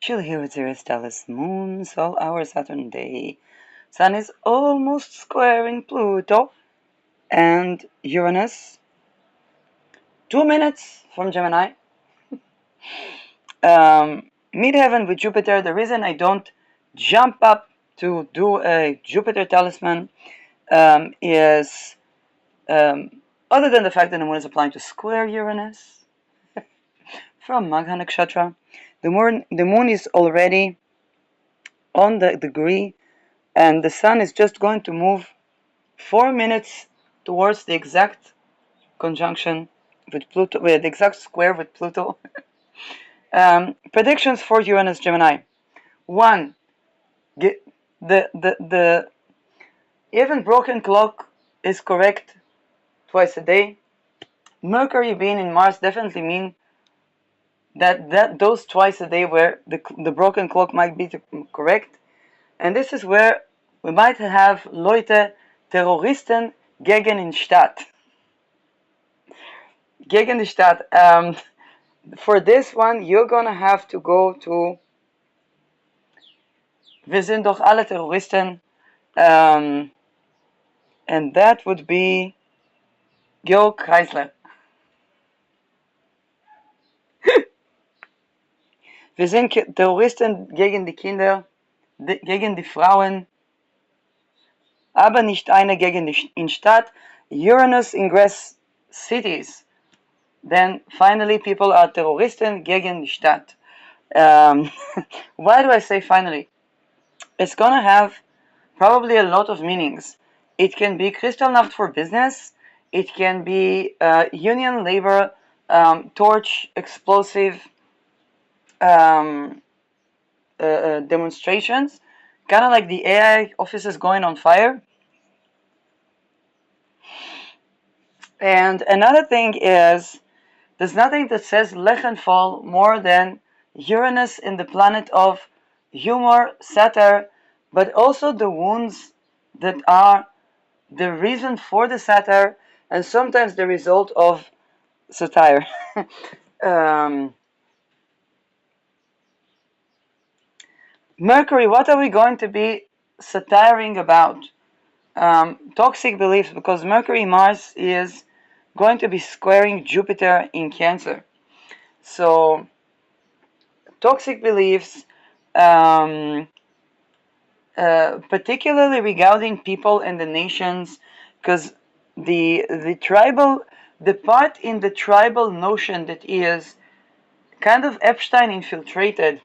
Chill here with Zero Dallas Moon, Sol hour Saturn day. Sun is almost squaring Pluto and Uranus. 2 minutes from Gemini. Midheaven with Jupiter. The reason I don't jump up to do a Jupiter talisman is other than the fact that the moon is applying to square Uranus from Magha Nakshatra. The moon is already on the degree, and the sun is just going to move 4 minutes towards the exact conjunction with Pluto, with the exact square with Pluto. Predictions for Uranus Gemini. One, the even broken clock is correct twice a day. Mercury being in Mars definitely mean that those twice a day where the broken clock might be correct, and this is where we might have Leute, Terroristen gegen den Staat. Gegen die Stadt. For this one, you're gonna have to go to Wir sind doch alle Terroristen, and that would be Georg Kreisler. Wir sind Terroristen gegen die Kinder, gegen die Frauen, aber nicht eine gegen die Stadt. Uranus ingress cities. Then finally people are Terroristen gegen die Stadt. Why do I say finally? It's gonna have probably a lot of meanings. It can be Kristallnacht for business. It can be union labor torch explosive demonstrations, kind of like the AI offices going on fire. And another thing is, there's nothing that says Lech and Fall more than Uranus in the planet of humor, satire, but also the wounds that are the reason for the satire and sometimes the result of satire. Mercury, what are we going to be satiring about? Toxic beliefs, because Mercury Mars is going to be squaring Jupiter in Cancer. So, toxic beliefs, particularly regarding people and the nations, because the tribal, the part in the tribal notion that is kind of Epstein infiltrated,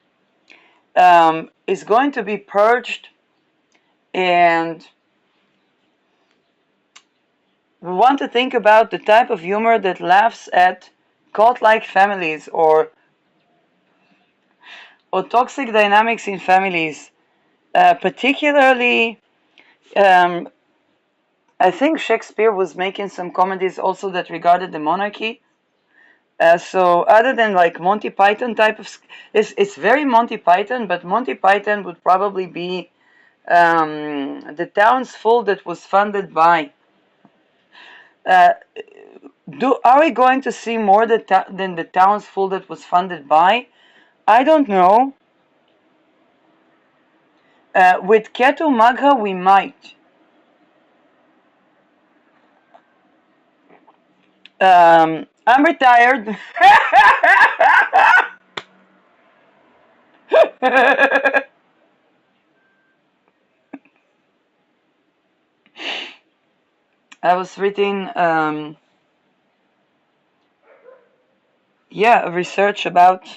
is going to be purged, and we want to think about the type of humor that laughs at cult-like families or toxic dynamics in families. Particularly, I think Shakespeare was making some comedies also that regarded the monarchy. So other than like Monty Python type of, it's very Monty Python, but Monty Python would probably be the townsful that was funded by. Are we going to see more than the townsful that was funded by? I don't know. With Ketu Magha, we might. I'm retired. I was reading, research about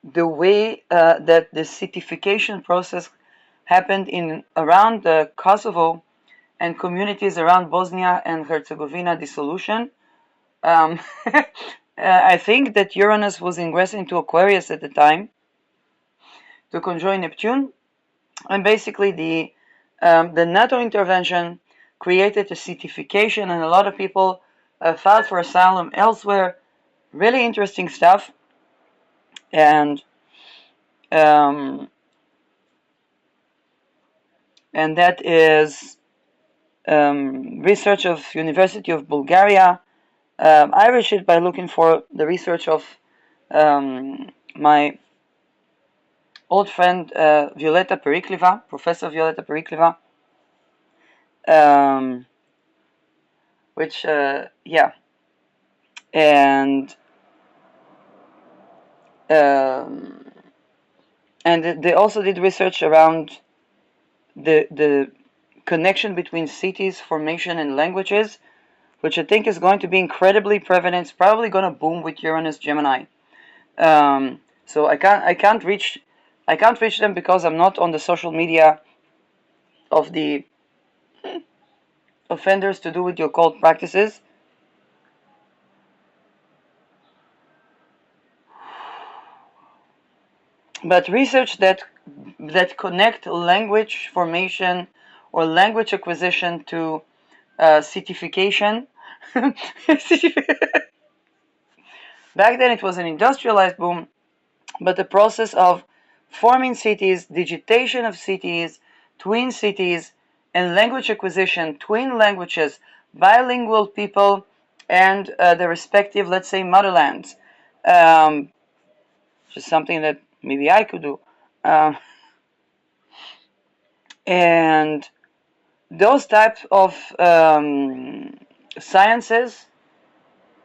the way that the citification process happened in around the Kosovo and communities around Bosnia and Herzegovina dissolution. I think that Uranus was ingressing into Aquarius at the time to conjoin Neptune, and basically the NATO intervention created a citification, and a lot of people filed for asylum elsewhere. Really interesting stuff, and that is research of University of Bulgaria. I reached it by looking for the research of My old friend Violeta Pericliva, Professor Violeta Pericliva, um, which yeah, and um, and they also did research around the connection between cities, formation, and languages, which I think is going to be incredibly prevalent. It's probably going to boom with Uranus Gemini. So I can't reach them because I'm not on the social media of the offenders to do with your occult practices. But research that connect language formation or language acquisition to citification. Back then it was an industrialized boom, but the process of forming cities, digitation of cities, twin cities, and language acquisition, twin languages, bilingual people, and the respective, let's say, motherlands, which is something that maybe I could do. And those types of sciences,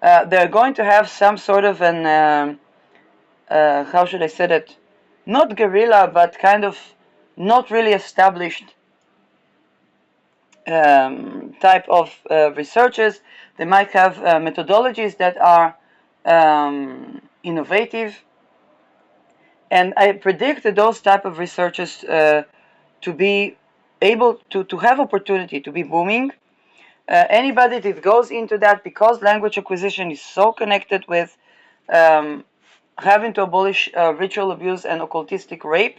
they're going to have some sort of an how should I say that? Not guerrilla, but kind of not really established type of researches. They might have methodologies that are innovative, and I predict that those type of researches to be able to have opportunity to be booming. Anybody that goes into that, because language acquisition is so connected with having to abolish ritual abuse and occultistic rape,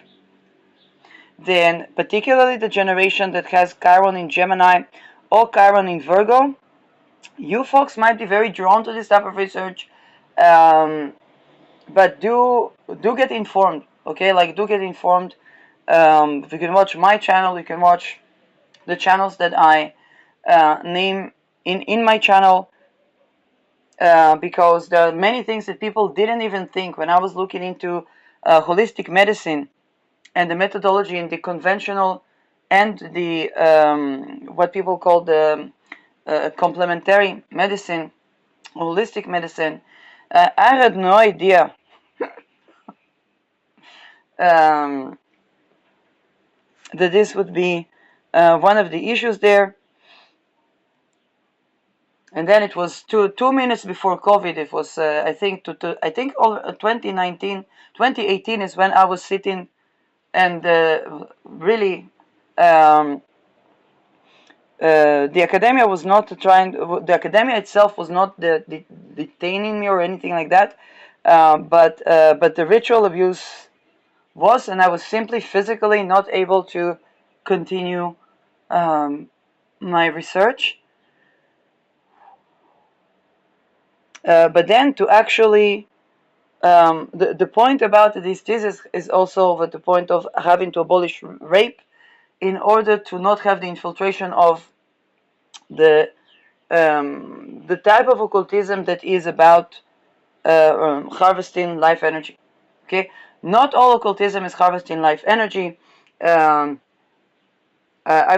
then particularly the generation that has Chiron in Gemini or Chiron in Virgo, you folks might be very drawn to this type of research, but do get informed, okay? Like, do get informed. You can watch my channel, you can watch the channels that I name in my channel, because there are many things that people didn't even think. When I was looking into holistic medicine and the methodology in the conventional and the what people call the complementary medicine, holistic medicine, I had no idea that this would be one of the issues there. And then it was 2 minutes before COVID. It was I think 2019, 2018 is when I was sitting and really the academia was not trying. The academia itself was not detaining me or anything like that. But the ritual abuse was, and I was simply physically not able to continue my research. But then to actually the point about this thesis is also the point of having to abolish rape in order to not have the infiltration of the type of occultism that is about harvesting life energy. Okay, not all occultism is harvesting life energy. I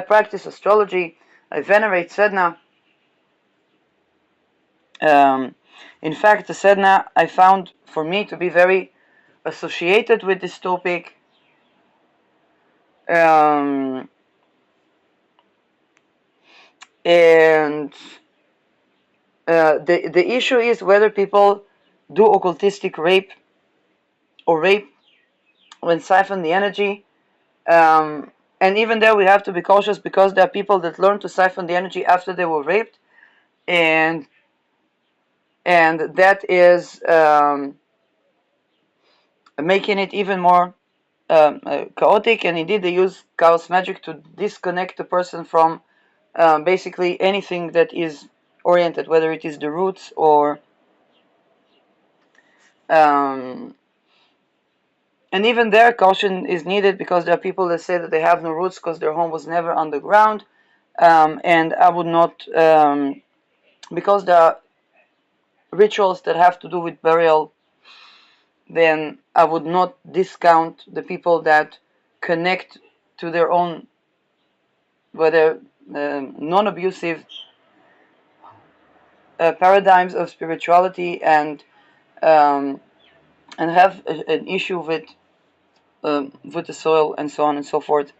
practice astrology. I venerate Sedna. In fact, the Sedna I found for me to be very associated with this topic. And the issue is whether people do occultistic rape or rape when siphon the energy. And even there we have to be cautious, because there are people that learn to siphon the energy after they were raped, and that is making it even more chaotic. And indeed they use chaos magic to disconnect the person from basically anything that is oriented, whether it is the roots or and even there caution is needed, because there are people that say that they have no roots because their home was never underground. And I would not, because there are rituals that have to do with burial then I would not discount the people that connect to their own, whether non-abusive paradigms of spirituality, and have an issue with the soil and so on and so forth.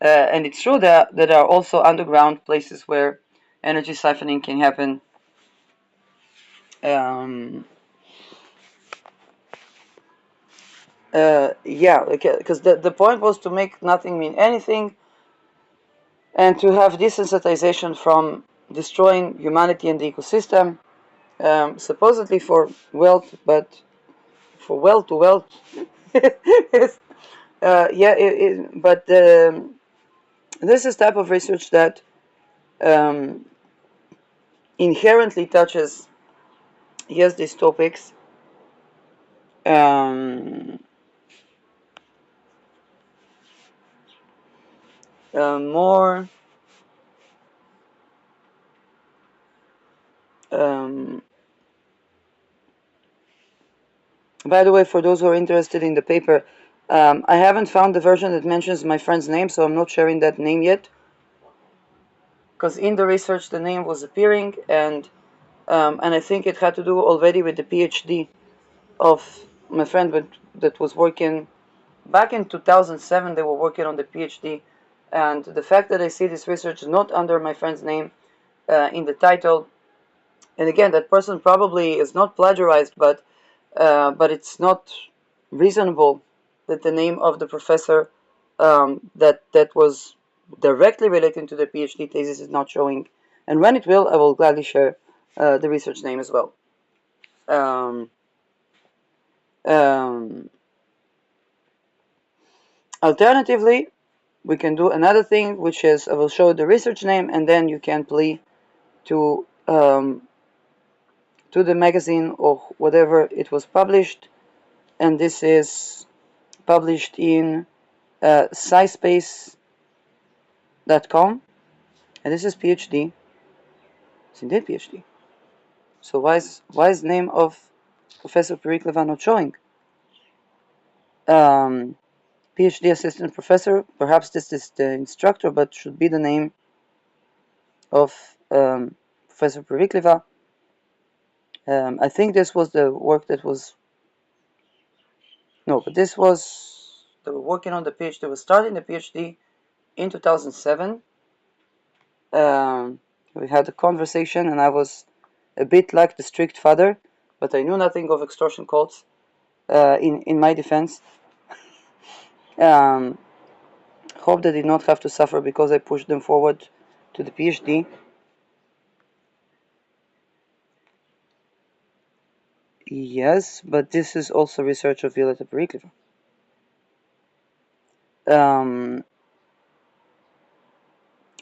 And it's true that there are also underground places where energy siphoning can happen. Yeah, because the point was to make nothing mean anything, and to have desensitization from destroying humanity and the ecosystem, supposedly for wealth, but for wealth to wealth. But this is type of research that um, inherently touches, yes, these topics. More By the way, for those who are interested in the paper, I haven't found the version that mentions my friend's name, so I'm not sharing that name yet. Because in the research, the name was appearing, and I think it had to do already with the PhD of my friend, that was working back in 2007. They were working on the PhD, and the fact that I see this research not under my friend's name in the title, and again, that person probably is not plagiarized, but it's not reasonable that the name of the professor that was directly relating to the PhD thesis is not showing. And when it will, I will gladly share the research name as well. Um, um, Alternatively, we can do another thing, which is I will show the research name, and then you can plea to the magazine or whatever it was published. And this is published in scispace.com, and this is PhD. It's indeed PhD. So why is name of Professor Perikleva not showing? PhD assistant professor. Perhaps this is the instructor, but should be the name of Professor Perikleva. I think this was the work that was. No, but this was. They were working on the PhD. They were starting the PhD in 2007. We had a conversation, and I was a bit like the strict father, but I knew nothing of extortion cults. In my defense, hope they did not have to suffer because I pushed them forward to the PhD. Yes, but this is also research of Violeta Perikleva.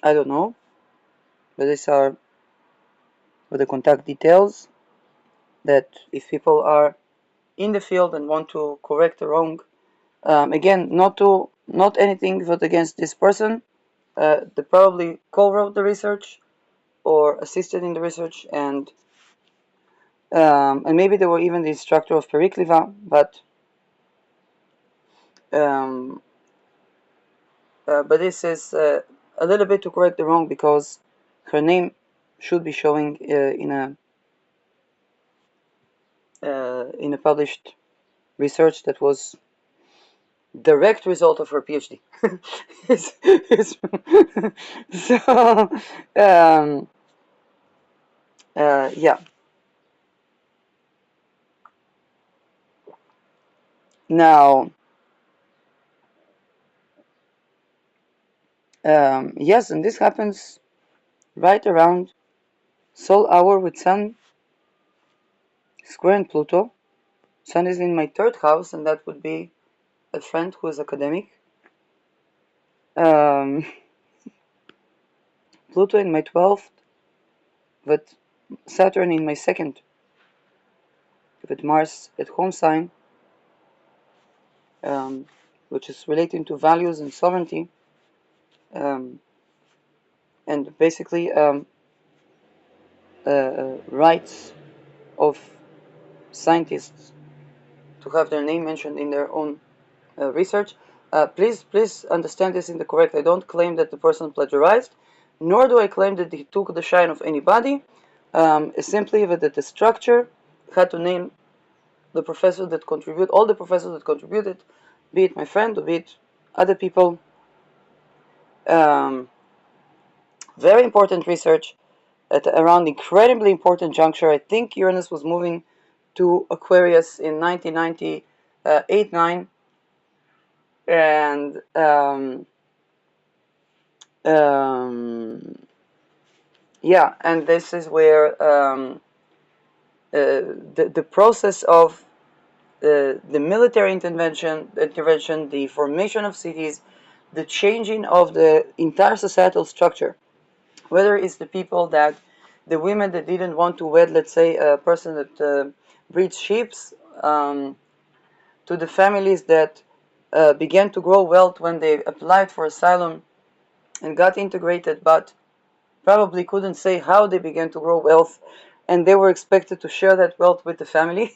I don't know, but these are the contact details that if people are in the field and want to correct the wrong, again, not anything but against this person. They probably co-wrote the research or assisted in the research, and maybe they were even the instructor of Perikleva, but this is a little bit to correct the wrong, because her name should be showing in a published research that was direct result of her PhD. So yeah. Now, yes, and this happens right around Sol hour with Sun square in Pluto. Sun is in my third house, and that would be a friend who is academic. Um, Pluto in my 12th, but Saturn in my second, with Mars at home sign, which is relating to values and sovereignty, and basically rights of scientists to have their name mentioned in their own research. Please understand this in the correct. I don't claim that the person plagiarized, nor do I claim that he took the shine of anybody. It's simply that the structure had to name the professor that contribute, all the professors that contributed, be it my friend or be it other people. Um, Very important research at around incredibly important juncture. I think Uranus was moving to Aquarius in 1998-9, and yeah, and this is where the process of the military intervention, the formation of cities, the changing of the entire societal structure, whether it's the people that, the women that didn't want to wed, let's say, a person that breeds sheep, to the families that began to grow wealth when they applied for asylum and got integrated, but probably couldn't say how they began to grow wealth, and they were expected to share that wealth with the family.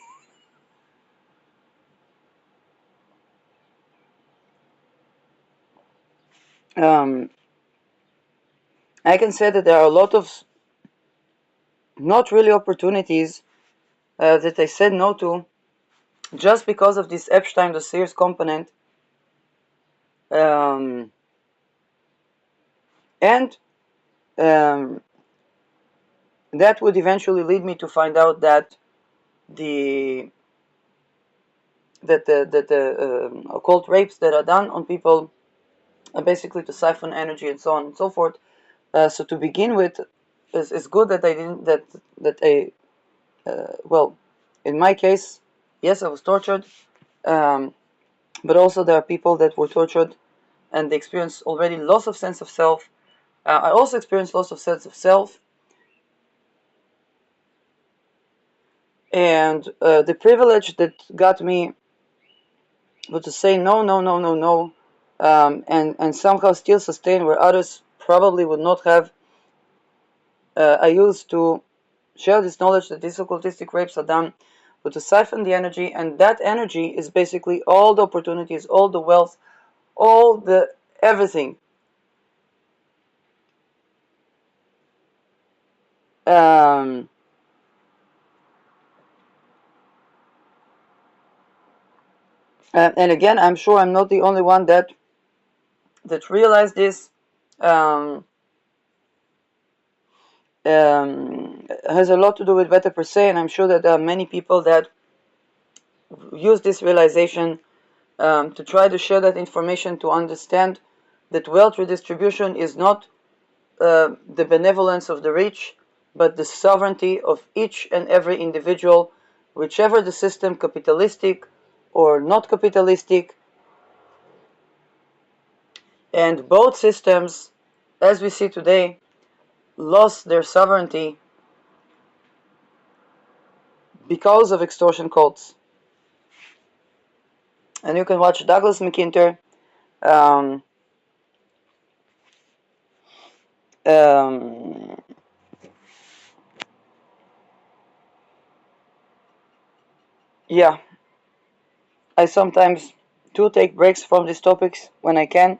um, I can say that there are a lot of not really opportunities that I said no to just because of this Epstein dossiers component. Um, and that would eventually lead me to find out that the occult rapes that are done on people are basically to siphon energy and so on and so forth. So to begin with, it's good that I didn't that I well, in my case, yes, I was tortured, but also there are people that were tortured and they experienced already loss of sense of self. I also experienced loss of sense of self, and the privilege that got me was to say no, no, no, no, no, and somehow still sustain where others probably would not have. I used to share this knowledge that these occultistic rapes are done, but to siphon the energy, and that energy is basically all the opportunities, all the wealth, all the everything. Um, and again, I'm sure I'm not the only one that realized this. Um, has a lot to do with Beta per se, and I'm sure that there are many people that use this realization to try to share that information, to understand that wealth redistribution is not the benevolence of the rich, but the sovereignty of each and every individual, whichever the system, capitalistic or not capitalistic. And both systems, as we see today, lost their sovereignty because of extortion cults. And you can watch Douglas McIntyre. Um, um, yeah, I sometimes do take breaks from these topics when I can.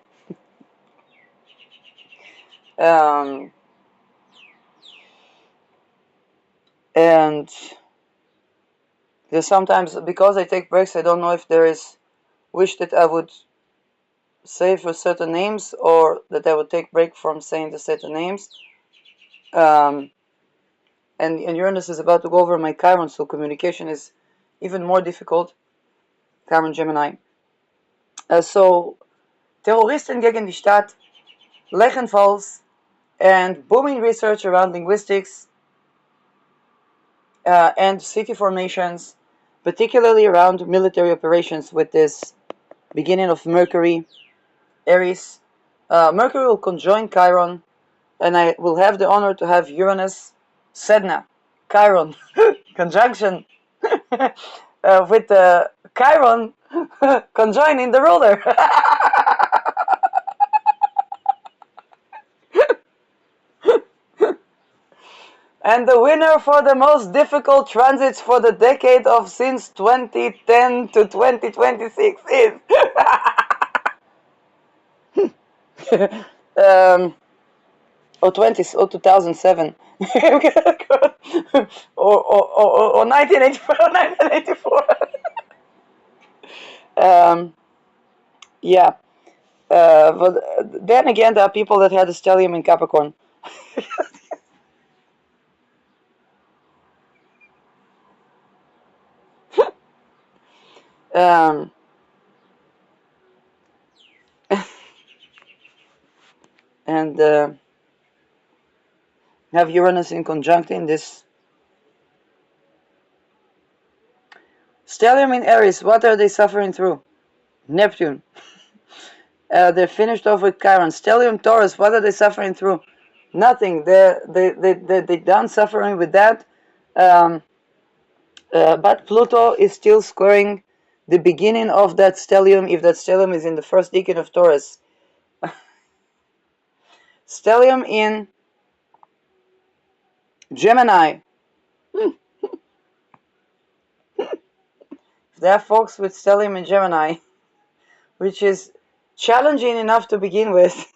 Um, and there's sometimes, because I take breaks, I don't know if there is wish that I would say for certain names or that I would take break from saying the certain names. Um, and Uranus is about to go over my Chiron, so communication is even more difficult. Chiron Gemini. So Terroristen gegen die Stadt, Lechenfalls, and booming research around linguistics and city formations, particularly around military operations with this beginning of Mercury, Aries. Mercury will conjoin Chiron, and I will have the honor to have Uranus, Sedna, Chiron conjunction with Chiron conjoining the ruler. And the winner for the most difficult transits for the decade of since 2010 to 2026 is or 2007 or 1984 1984. Yeah. But then again, there are people that had a stellium in Capricorn. um, and have Uranus in conjunct in this. Stellium in Aries, what are they suffering through? Neptune. They're finished off with Chiron. Stellium Taurus, what are they suffering through? Nothing. They're done suffering with that. But Pluto is still squaring the beginning of that stellium, if that stellium is in the first decan of Taurus. Stellium in Gemini. There are folks with stellium in Gemini, which is challenging enough to begin with.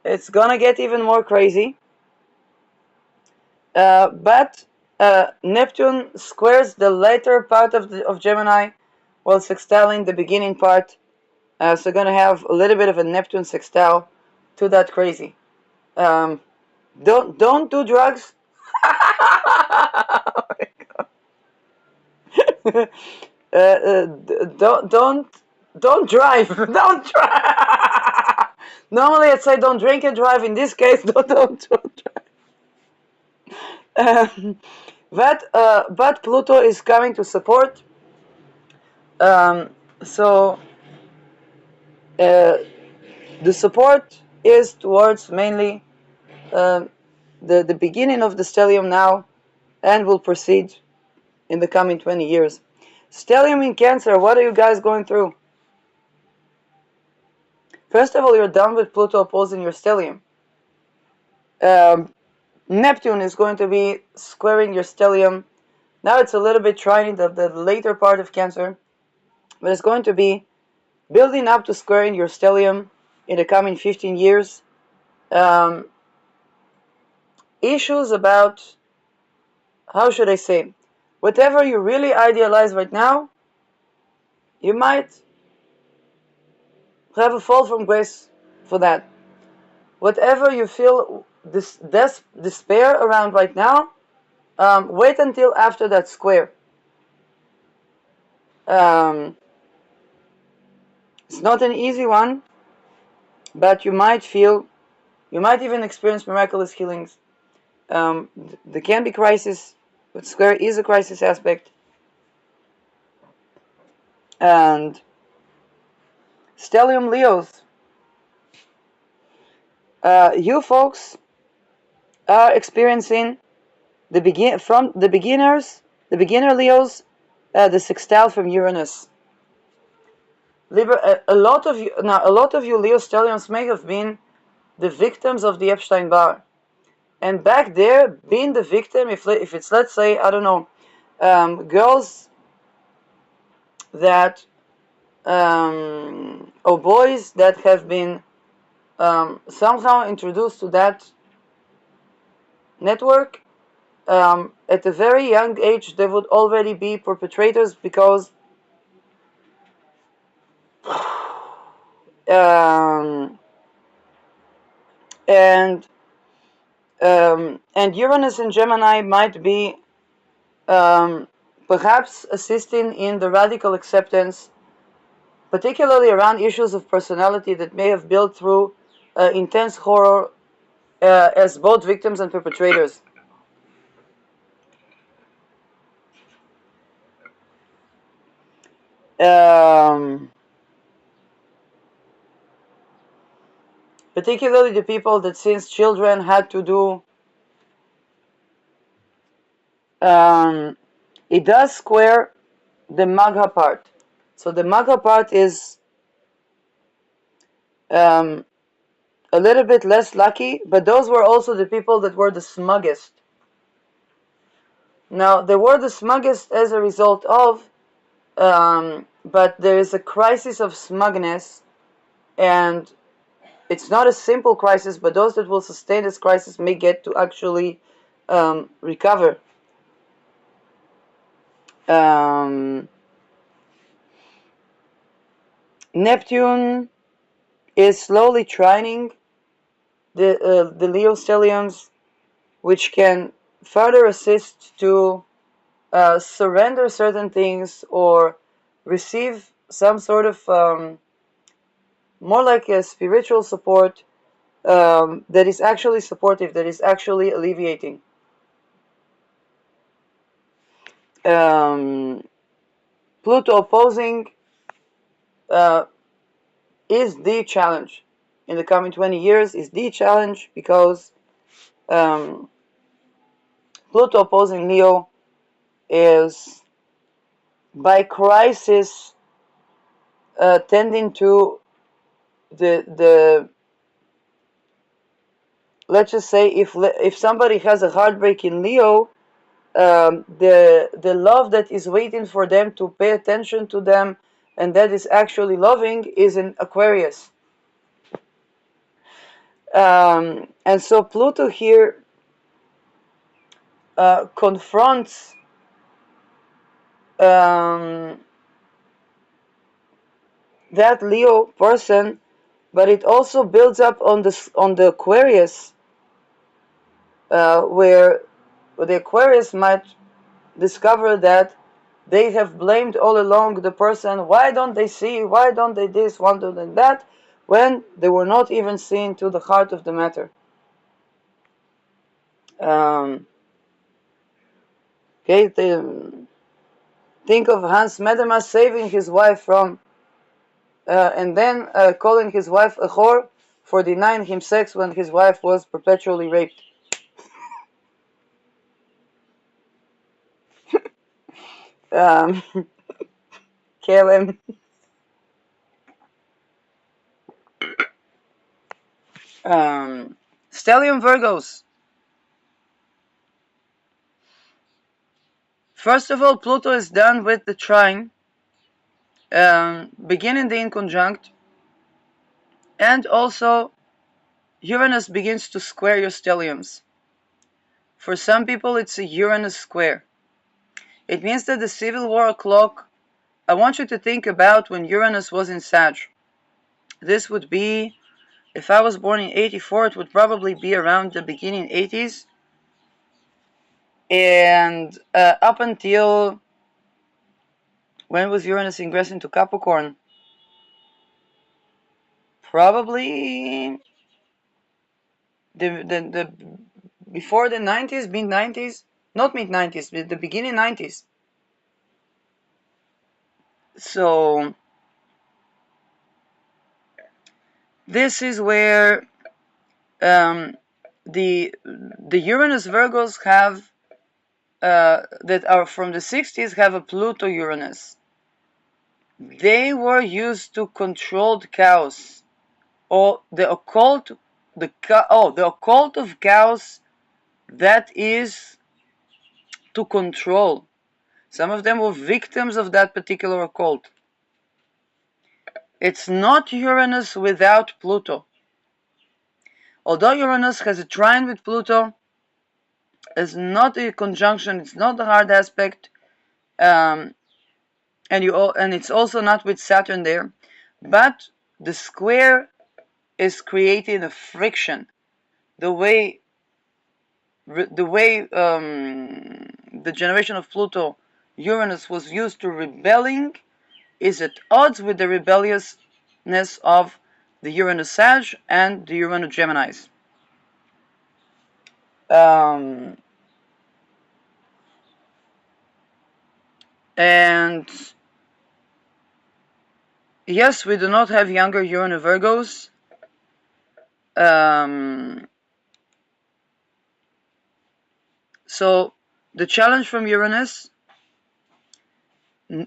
It's gonna get even more crazy. But Neptune squares the later part of Gemini, while sextiling the beginning part. So gonna have a little bit of a Neptune sextile to that crazy. Don't do drugs. Don't drive. Don't drive. Normally I'd say don't drink and drive. In this case, don't drive. But Pluto is coming to support. So the support is towards mainly the beginning of the stellium now, and will proceed in the coming 20 years. Stellium in Cancer, what are you guys going through? First of all, you're done with Pluto opposing your stellium. Neptune is going to be squaring your stellium. Now it's a little bit trining the later part of Cancer, but it's going to be building up to squaring your stellium in the coming 15 years. Issues about, how should I say, whatever you really idealize right now, you might have a fall from grace for that. Whatever you feel this despair around right now, wait until after that square. It's not an easy one, but you might even experience miraculous healings. There can be crisis, but square is a crisis aspect. And stellium Leos, you folks are experiencing the beginner Leos, the sextile from Uranus. A lot of you Leo stelliums may have been the victims of the Epstein Barr, and back there, being the victim, if it's, let's say, I don't know, girls that or boys that have been somehow introduced to that network, at a very young age they would already be perpetrators, because and Uranus in Gemini might be perhaps assisting in the radical acceptance, particularly around issues of personality that may have built through intense horror as both victims and perpetrators. Particularly the people that since children had to do, it does square the Magha part. So the Magha part is a a little bit less lucky, but those were also the people that were the smuggest. Now, they were the smuggest as a result of, but there is a crisis of smugness, and it's not a simple crisis, but those that will sustain this crisis may get to actually recover. Neptune is slowly trining the Leo stelliums, which can further assist to surrender certain things or receive some sort of more like a spiritual support that is actually supportive, that is actually alleviating. Pluto opposing is the challenge in the coming 20 years, is the challenge because Pluto opposing Leo is by crisis tending to the let's just say if somebody has a heartbreak in Leo, the love that is waiting for them to pay attention to them and that is actually loving is in Aquarius. And so Pluto here confronts that Leo person, but it also builds up on the Aquarius, where the Aquarius might discover that they have blamed all along the person. Why don't they see? Why don't they this? Why don't they that? When they were not even seeing to the heart of the matter. Okay, think of Hans Medema saving his wife from, and then calling his wife a whore for denying him sex when his wife was perpetually raped. Um, KLM. Stellium Virgos. First of all, Pluto is done with the trine, beginning the inconjunct, and also Uranus begins to square your stelliums. For some people, it's a Uranus square. It means that the Civil War clock, I want you to think about when Uranus was in Sag. This would be, if I was born in 84, it would probably be around the beginning 80s. And up until, when was Uranus ingressing to Capricorn? Probably the before the 90s, mid 90s, not mid 90s, but the beginning 90s. So this is where the Uranus Virgos have that are from the 60s have a Pluto Uranus. They were used to controlled chaos, or the occult, the occult of chaos, that is to control. Some of them were victims of that particular occult. It's not Uranus without Pluto. Although Uranus has a trine with Pluto, it's not a conjunction, it's not a hard aspect, and it's also not with Saturn there, but the square is creating a friction. The way the generation of Pluto Uranus was used to rebelling is at odds with the rebelliousness of the Uranus Sag and the Uranus Geminis. And yes, we do not have younger Uranus Virgos. So the challenge from Uranus,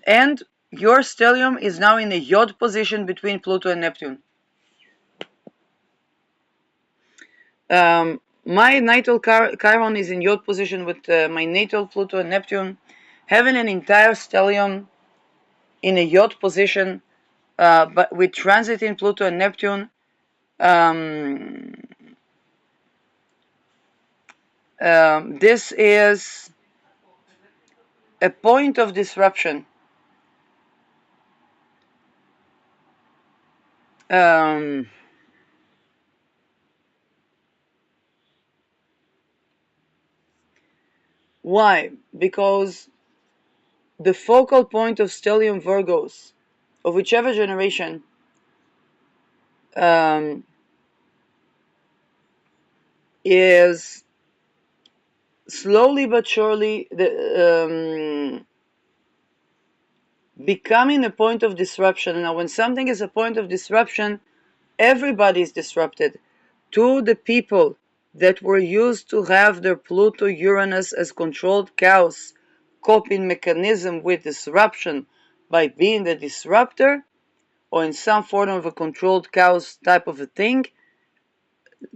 and your stellium is now in a Yod position between Pluto and Neptune. My natal Chiron is in Yod position with my natal Pluto and Neptune, having an entire stellium in a Yod position, but with transit in Pluto and Neptune. This is a point of disruption. Um, why? Because the focal point of stellium Virgos, of whichever generation, um, is slowly but surely becoming a point of disruption. Now, when something is a point of disruption, everybody is disrupted. To the people that were used to have their Pluto Uranus as controlled chaos coping mechanism with disruption by being the disruptor or in some form of a controlled chaos type of a thing,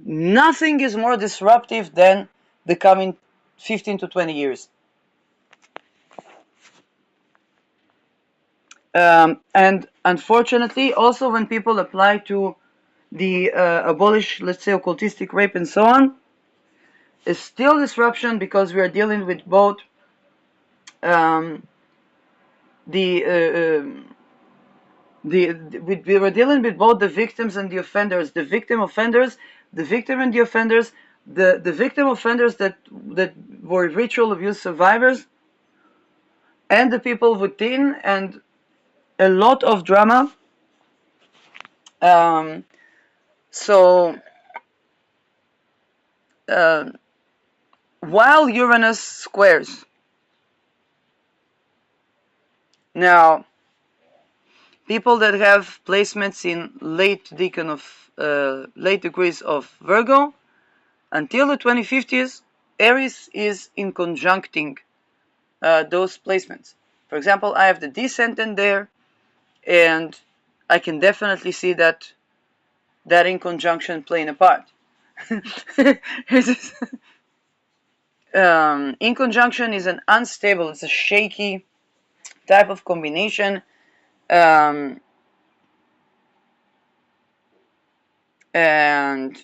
nothing is more disruptive than the coming 15 to 20 years. And unfortunately, also when people apply to the abolish, let's say, occultistic rape and so on, is still disruption because we are dealing with both um, the, we were dealing with both the victims and the offenders, the victim offenders, the victim and the offenders, the victim offenders that were ritual abuse survivors, and the people within, and a lot of drama. Um, so uh, while Uranus squares now, people that have placements in late degrees of Virgo, until the 2050s, Aries is in conjuncting those placements. For example, I have the descendant there, and I can definitely see that in conjunction playing a part. In conjunction is an unstable, it's a shaky type of combination. Um, and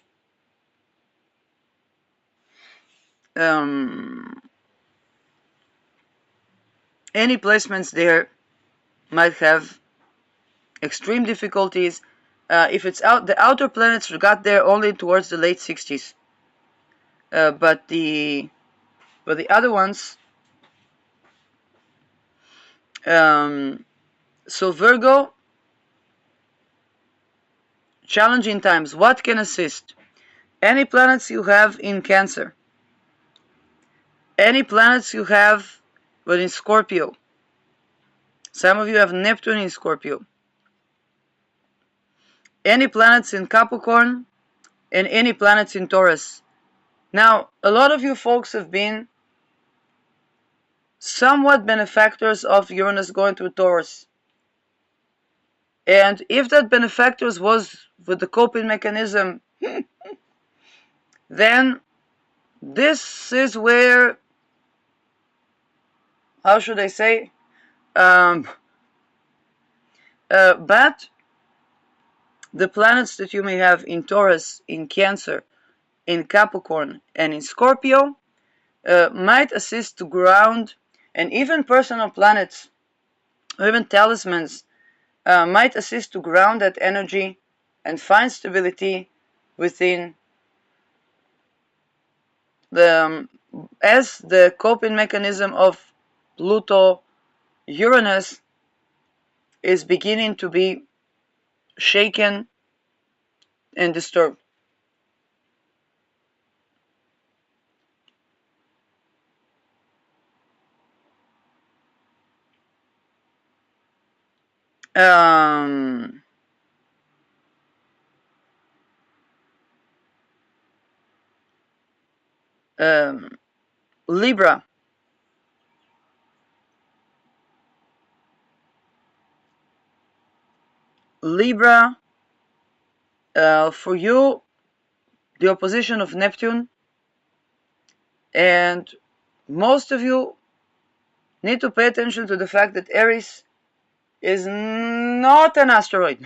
any placements there might have extreme difficulties. If it's the outer planets got there only towards the late 60s, but the other ones. So Virgo, challenging times. What can assist? Any planets you have in Cancer, any planets you have, but in Scorpio. Some of you have Neptune in Scorpio. Any planets in Capricorn, and any planets in Taurus. Now, a lot of you folks have been somewhat benefactors of Uranus going through Taurus. And if that benefactors was with the coping mechanism, then this is where, how should I say, but the planets that you may have in Taurus, in Cancer, in Capricorn, and in Scorpio might assist to ground, and even personal planets, or even talismans, might assist to ground that energy and find stability within the as the coping mechanism of Pluto Uranus is beginning to be shaken and disturbed. Um, um, Libra. Libra, for you, the opposition of Neptune, and most of you need to pay attention to the fact that Aries is not an asteroid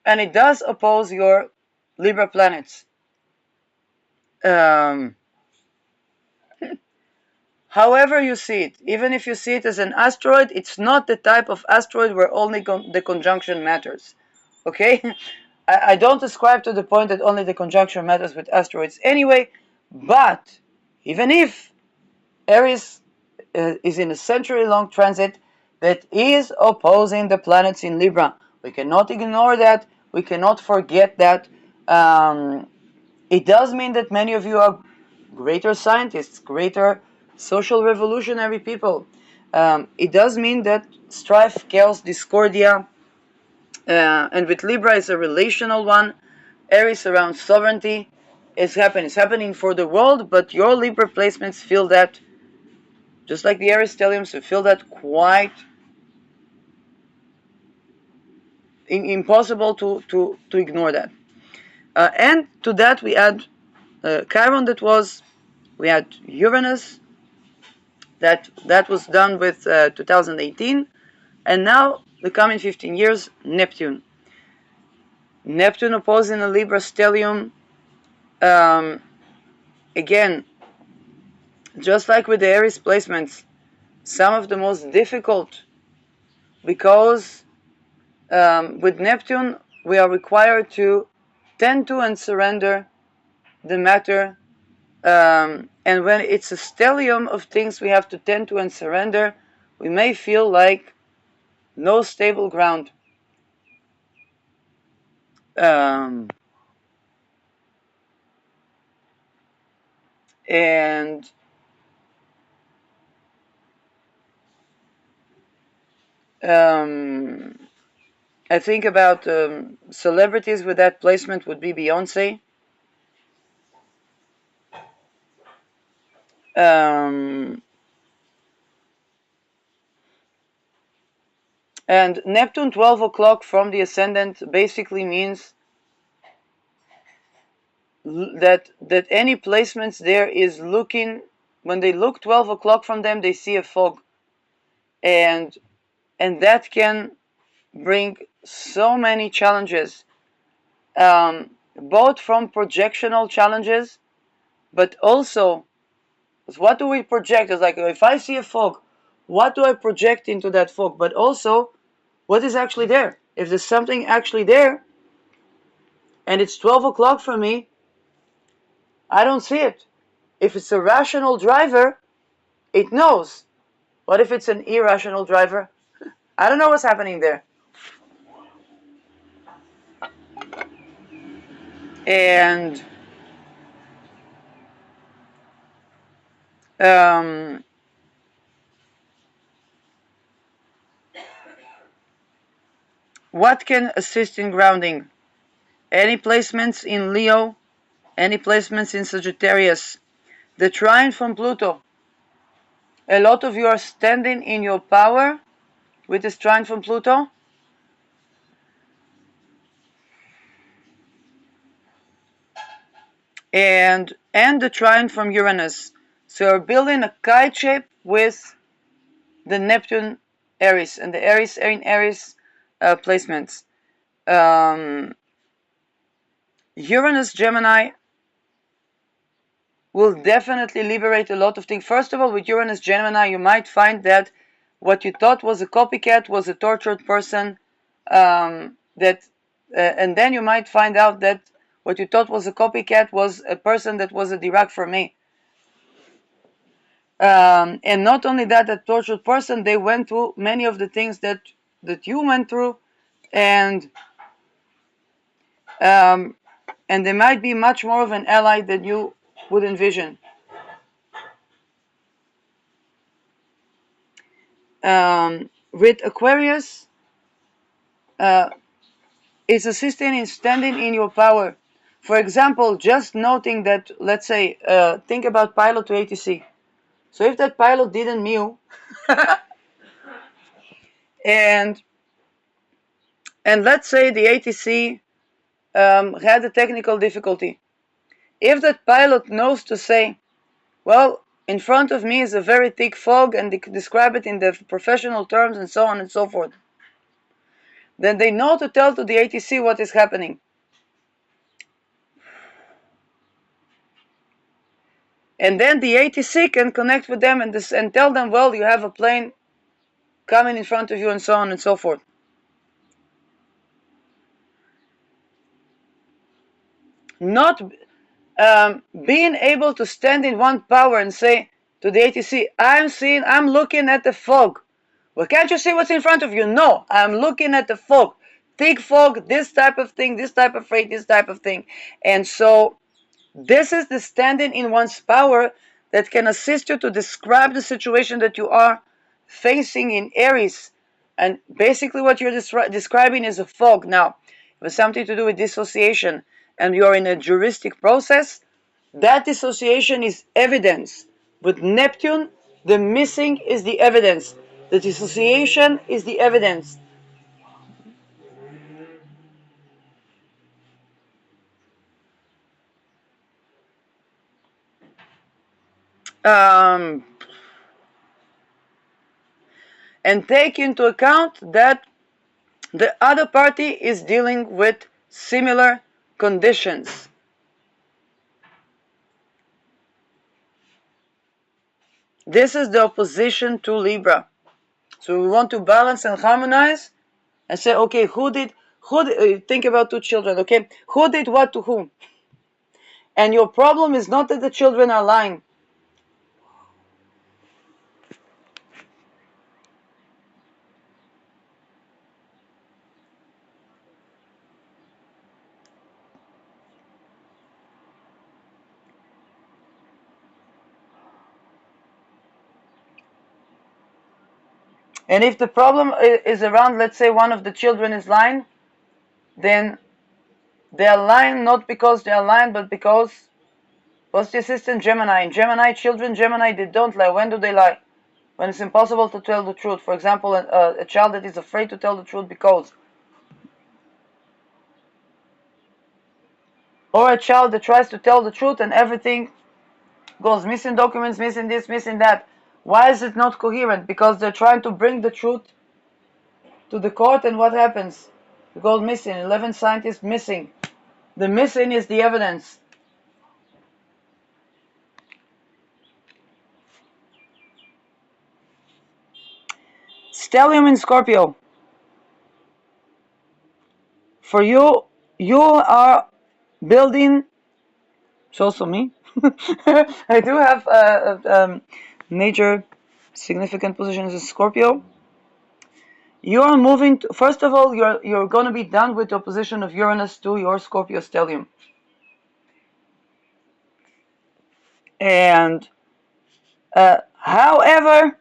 and it does oppose your Libra planets. However you see it, even if you see it as an asteroid, it's not the type of asteroid where only the conjunction matters. Okay? I don't ascribe to the point that only the conjunction matters with asteroids anyway, but even if Aries is in a century-long transit that is opposing the planets in Libra, we cannot ignore that, we cannot forget that. It does mean that many of you are greater scientists, greater social revolutionary people. It does mean that strife, chaos, discordia, and with Libra is a relational one. Aries around sovereignty is happening. It's happening for the world, but your Libra placements feel that, just like the Aries stelliums, you feel that quite impossible to ignore that. And to that we add Chiron, we had Uranus, that was done with 2018, and now the coming 15 years, Neptune. Neptune opposing a Libra stellium. Again, just like with the Aries placements, some of the most difficult, because with Neptune we are required to tend to and surrender the matter, and when it's a stellium of things we have to tend to and surrender, we may feel like no stable ground. And I think about celebrities with that placement would be Beyonce. And Neptune 12 o'clock from the ascendant basically means that any placements there is looking, when they look 12 o'clock from them, they see a fog. And that can bring so many challenges, both from projectional challenges, but also, what do we project? It's like, if I see a fog, what do I project into that fog? But also, what is actually there? If there's something actually there, and it's 12 o'clock for me, I don't see it. If it's a rational driver, it knows. What if it's an irrational driver? I don't know what's happening there. And what can assist in grounding? Any placements in Leo, any placements in Sagittarius, the trine from Pluto. A lot of you are standing in your power with this trine from Pluto. And the trine from Uranus. So you're building a kite shape with the Neptune Aries and the Aries in Aries placements. Uranus Gemini will definitely liberate a lot of things. First of all, with Uranus Gemini, you might find that what you thought was a copycat was a tortured person, and then you might find out that what you thought was a copycat was a person that was a Dirac for me. And not only that, a tortured person, they went through many of the things that you went through, and they might be much more of an ally than you would envision. With Aquarius, it's assisting in standing in your power. For example, just noting that, let's say, think about pilot to ATC. So if that pilot didn't mew, and let's say the ATC had a technical difficulty, If that pilot knows to say, well, in front of me is a very thick fog, and they could describe it in the professional terms and so on and so forth, then they know to tell to the ATC what is happening. And then the ATC can connect with them and tell them, well, you have a plane coming in front of you and so on and so forth. Not being able to stand in one power and say to the ATC, I'm looking at the fog. Well, can't you see what's in front of you? No, I'm looking at the fog. Thick fog, this type of thing, this type of freight, this type of thing. And so this is the standing in one's power that can assist you to describe the situation that you are facing in Aries. And basically what you're describing is a fog. Now, if it's something to do with dissociation and you're in a juristic process, that dissociation is evidence. With Neptune, the missing is the evidence. The dissociation is the evidence. And take into account that the other party is dealing with similar conditions. This is the opposition to Libra. So we want to balance and harmonize and say, okay, think about two children, okay? Who did what to whom? And your problem is not that the children are lying. And if the problem is around, let's say one of the children is lying, then they are lying not because they are lying, but because what's the assistant Gemini? In Gemini, Gemini, they don't lie. When do they lie? When it's impossible to tell the truth. For example, a child that is afraid to tell the truth because. Or a child that tries to tell the truth and everything goes missing documents, missing this, missing that. Why is it not coherent? Because they're trying to bring the truth to the court, and what happens? It goes missing. 11 scientists missing. The missing is the evidence. Stellium in Scorpio. For you, you are building. It's also me. I do have major significant positions in Scorpio. You are moving to, first of all, you're going to be done with the opposition of Uranus to your Scorpio stellium. And however,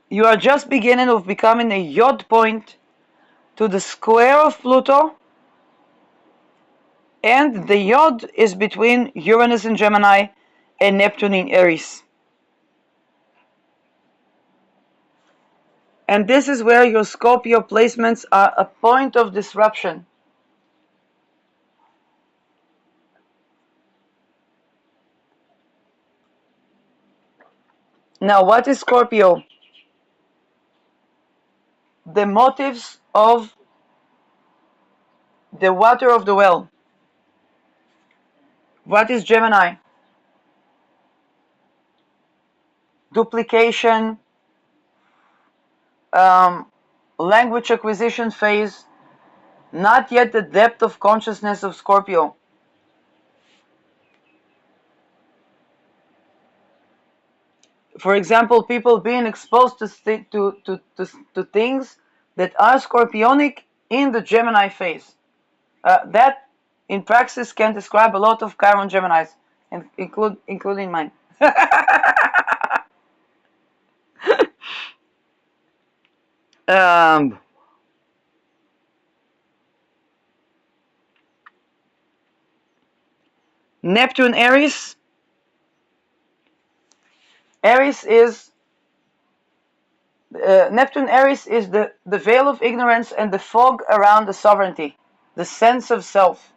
you are just beginning of becoming a yod point to the square of Pluto, and the yod is between Uranus in Gemini and Neptune in Aries. And this is where your Scorpio placements are a point of disruption. Now, what is Scorpio? The motives of the water of the well. What is Gemini? Duplication, language acquisition phase, not yet the depth of consciousness of Scorpio. For example, people being exposed to things that are scorpionic in the Gemini phase. That, in praxis, can describe a lot of Chiron Geminis, including mine. Neptune Aries. Neptune Aries is the veil of ignorance and the fog around the sovereignty, the sense of self.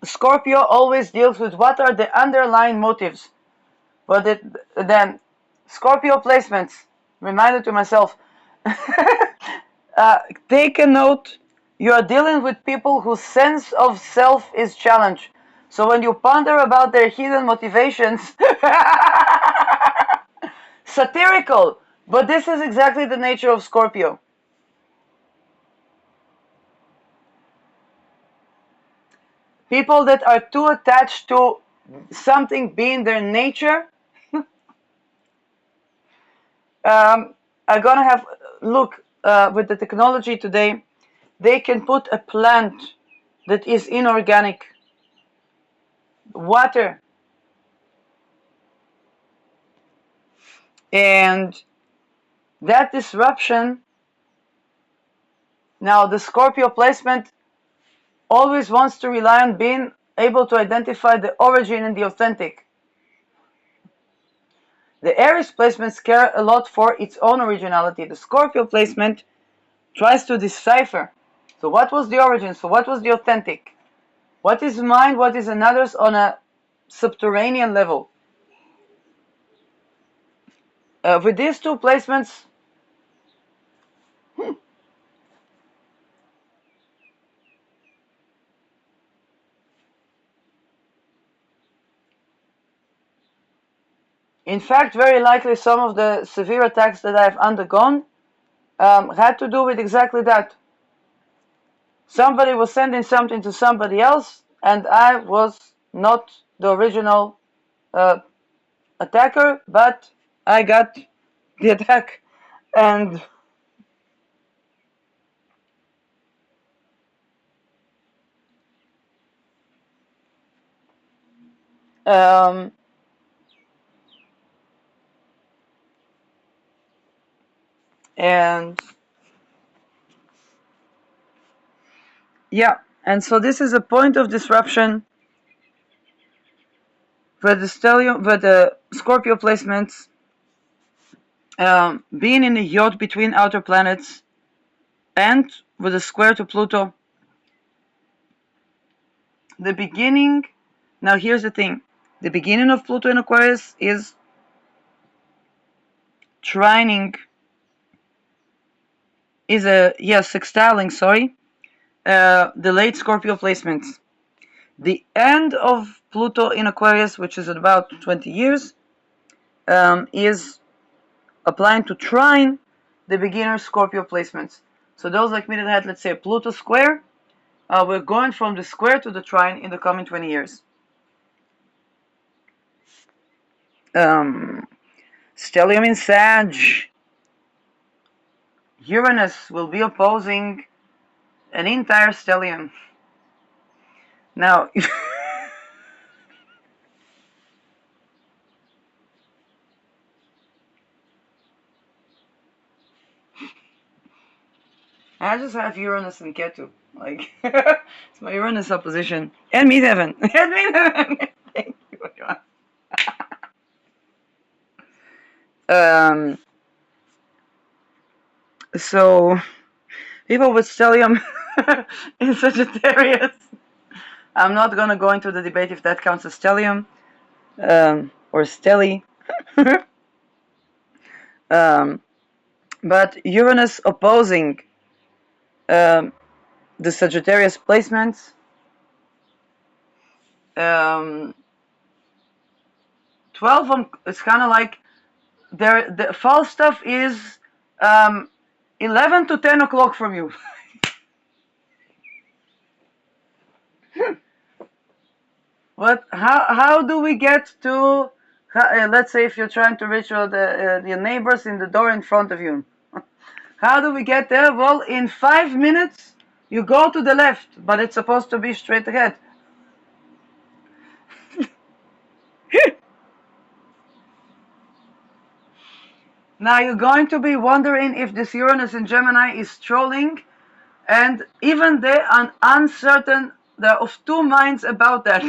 Scorpio always deals with what are the underlying motives. But then, Scorpio placements, reminded to myself, take a note, you are dealing with people whose sense of self is challenged. So when you ponder about their hidden motivations, satirical, but this is exactly the nature of Scorpio. People that are too attached to something being their nature are gonna have look with the technology today. They can put a plant that is inorganic, water, and that disruption. Now the Scorpio placement always wants to rely on being able to identify the origin and the authentic. The Aries placements care a lot for its own originality. The Scorpio placement tries to decipher. So what was the origin? So what was the authentic? What is mine? What is another's on a subterranean level? With these two placements, in fact, very likely some of the severe attacks that I've undergone had to do with exactly that. Somebody was sending something to somebody else, and I was not the original uh, attacker, but I got the attack. And um, and yeah, and so this is a point of disruption for the stellium, for the Scorpio placements, being in a yacht between outer planets, and with a square to Pluto. The beginning. Now here's the thing: the beginning of Pluto in Aquarius is trining. Is a sextiling. Sorry, the late Scorpio placements. The end of Pluto in Aquarius, which is about 20 years, is applying to trine the beginner Scorpio placements. So those like me that had, let's say, a Pluto square, we're going from the square to the trine in the coming 20 years. Stellium in Sag. Uranus will be opposing an entire stellium. Now, I just have Uranus and Ketu. Like, it's my Uranus opposition. And midheaven. And midheaven. Thank you. Um, so, people with stellium in Sagittarius. I'm not gonna go into the debate if that counts as stellium or stelly. But Uranus opposing the Sagittarius placements. 12 it's kind of like the fall stuff is 11 to 10 o'clock from you. What? How do we get to? Let's say if you're trying to reach your neighbors in the door in front of you, how do we get there? Well, in 5 minutes you go to the left, but it's supposed to be straight ahead. Now you're going to be wondering if this Uranus in Gemini is trolling, and even they are uncertain. They're of two minds about that.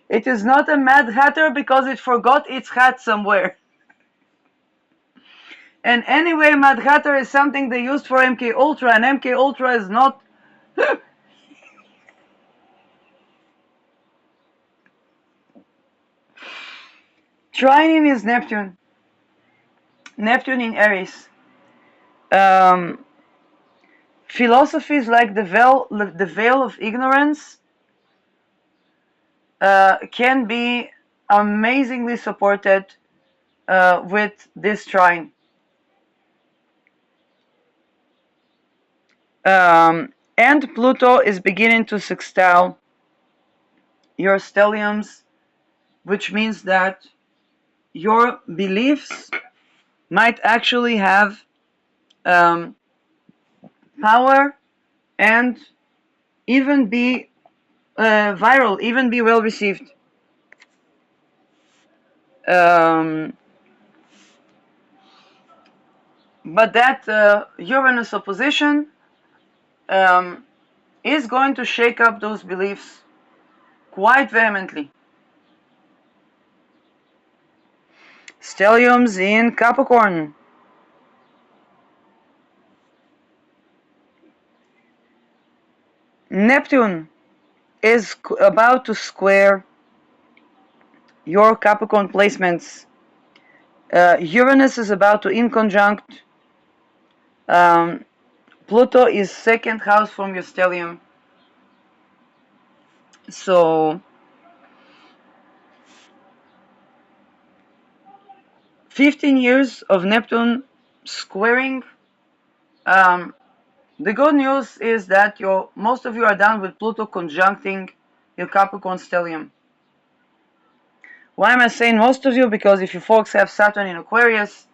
It is not a Mad Hatter because it forgot its hat somewhere. And anyway, Mad Hatter is something they used for MK Ultra, and MK Ultra is not. Trine is Neptune. Neptune in Aries. Um, Philosophies like the veil of ignorance can be amazingly supported with this trine. And Pluto is beginning to sextile your stelliums, which means that your beliefs might actually have um, power and even be viral, even be well received. Um, but that Uranus opposition um, is going to shake up those beliefs quite vehemently. Stelliums in Capricorn. Neptune is about to square your Capricorn placements. Uranus is about to inconjunct. Um, Pluto is second house from your stellium. So 15 years of Neptune squaring. Um, the good news is that most of you are done with Pluto conjuncting your Capricorn stellium. Why am I saying most of you? Because if you folks have Saturn in Aquarius,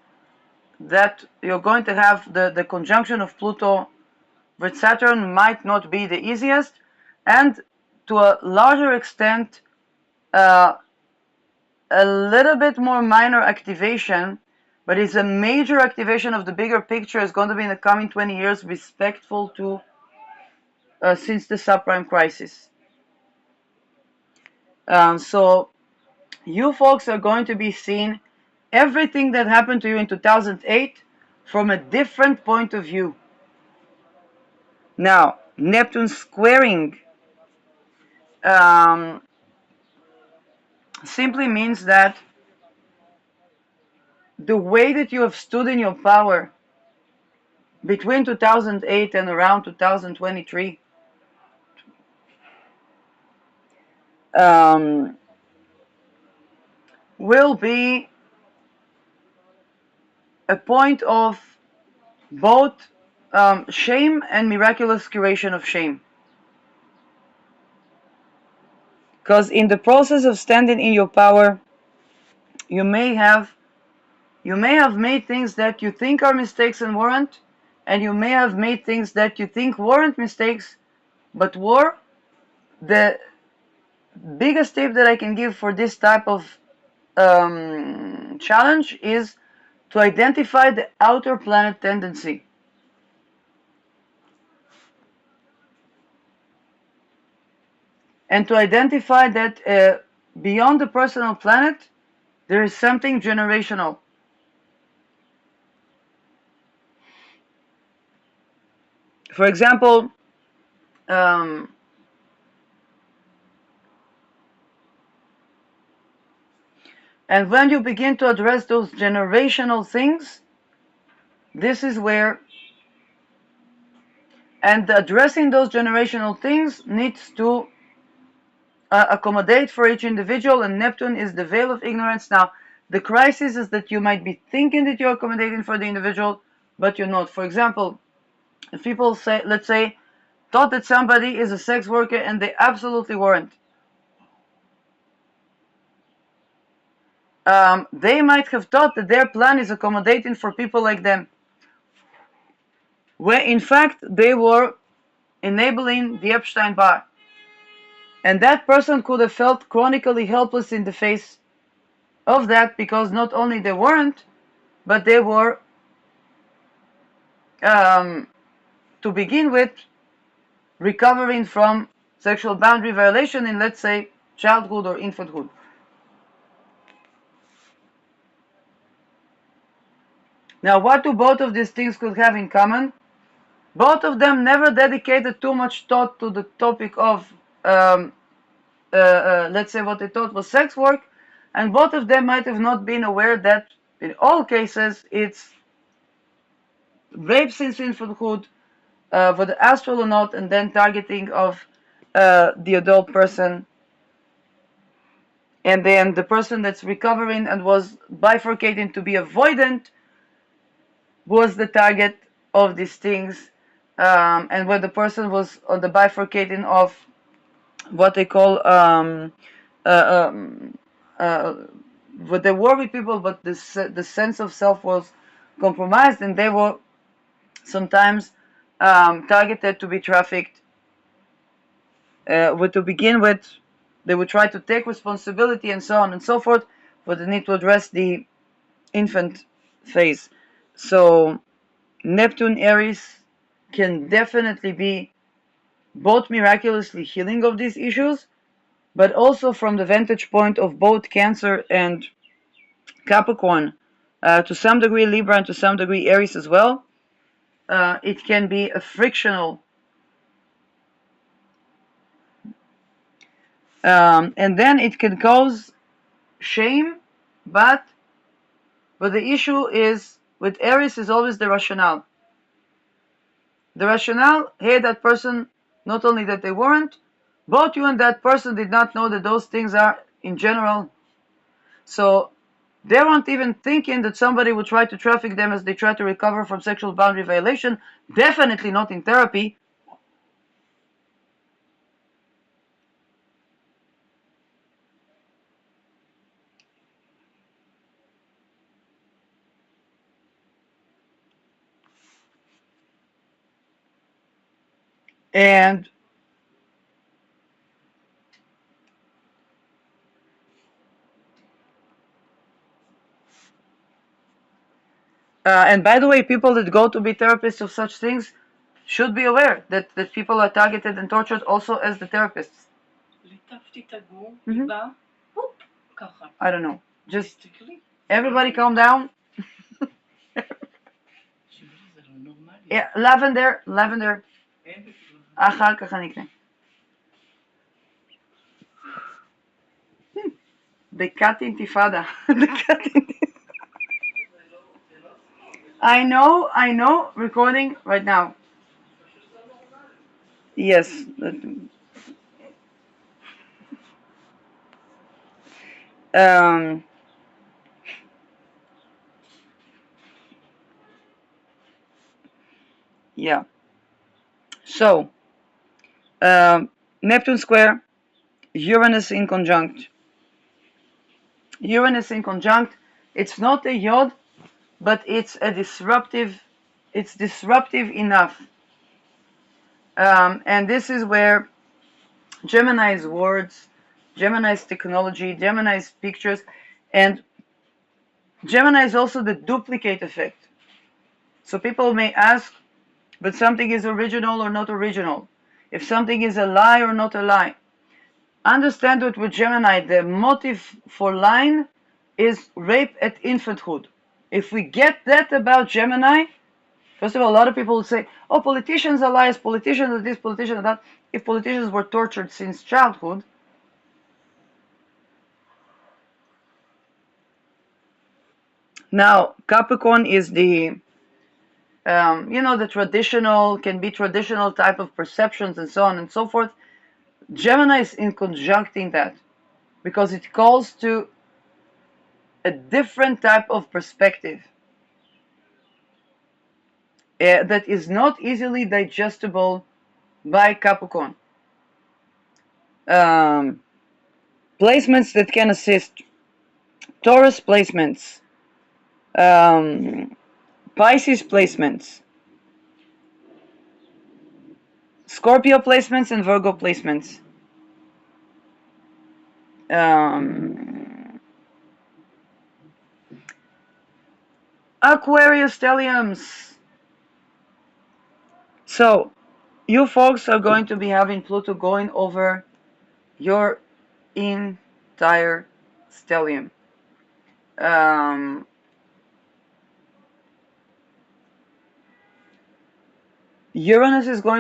that you're going to have the conjunction of Pluto with Saturn might not be the easiest, and to a larger extent, uh, a little bit more minor activation, but it's a major activation of the bigger picture is going to be in the coming 20 years, respectful to since the subprime crisis. So you folks are going to be seeing everything that happened to you in 2008 from a different point of view. Now, Neptune squaring um, simply means that the way that you have stood in your power between 2008 and around 2023 um, will be a point of both shame and miraculous curation of shame. Because in the process of standing in your power, you may have made things that you think are mistakes and weren't, and you may have made things that you think weren't mistakes but were. The biggest tip that I can give for this type of challenge is to identify the outer planet tendency. And to identify that beyond the personal planet, there is something generational. For example, um, and when you begin to address those generational things, this is where, and addressing those generational things needs to accommodate for each individual, and Neptune is the veil of ignorance. Now, the crisis is that you might be thinking that you're accommodating for the individual, but you're not. For example, if people say, let's say, thought that somebody is a sex worker and they absolutely weren't, they might have thought that their plan is accommodating for people like them, where in fact they were enabling the Epstein bar. And that person could have felt chronically helpless in the face of that because not only they weren't, but they were, to begin with, recovering from sexual boundary violation in, let's say, childhood or infanthood. Now, what do both of these things could have in common? Both of them never dedicated too much thought to the topic of, let's say, what they thought was sex work, and both of them might have not been aware that in all cases it's rape since infanthood, for the astral or not, and then targeting of the adult person, and then the person that's recovering and was bifurcating to be avoidant was the target of these things, and when the person was on the bifurcating of what they call uh, um, uh, what they were with people, but the sense of self was compromised, and they were sometimes targeted to be trafficked. To begin with, they would try to take responsibility and so on and so forth, but they need to address the infant phase. So Neptune Aries can definitely be both miraculously healing of these issues, but also from the vantage point of both Cancer and Capricorn, to some degree Libra and to some degree Aries as well. It can be a frictional, and then it can cause shame, but the issue is with Aries is always the rationale. The rationale, hey, that person, not only that they weren't, both you and that person did not know that those things are in general. So they weren't even thinking that somebody would try to traffic them as they try to recover from sexual boundary violation. Definitely not in therapy. And and by the way, people that go to be therapists of such things should be aware that people are targeted and tortured also as the therapists. I don't know. Just everybody calm down. Yeah, lavender. אחר כך אני אקנה. The cat intifada. The cat intifada. I know, recording right now. Yes. Um, yeah. So, Neptune square, Uranus in conjunct. Uranus in conjunct, it's not a yod, but it's disruptive enough. And this is where Gemini's words, Gemini's technology, Gemini's pictures, and Gemini is also the duplicate effect. So people may ask, but something is original or not original? If something is a lie or not a lie? Understand that with Gemini, the motive for lying is rape at infanthood. If we get that about Gemini, first of all, a lot of people will say, oh, politicians are liars, politicians are this, politicians are that. If politicians were tortured since childhood, now Capricorn is the the traditional, can be traditional type of perceptions and so on and so forth. Gemini is in conjuncting that because it calls to a different type of perspective that is not easily digestible by Capricorn. Um, Placements that can assist: Taurus placements, um, Pisces placements, Scorpio placements, and Virgo placements. Aquarius stelliums. So, you folks are going to be having Pluto going over your entire stellium. Um, Uranus is going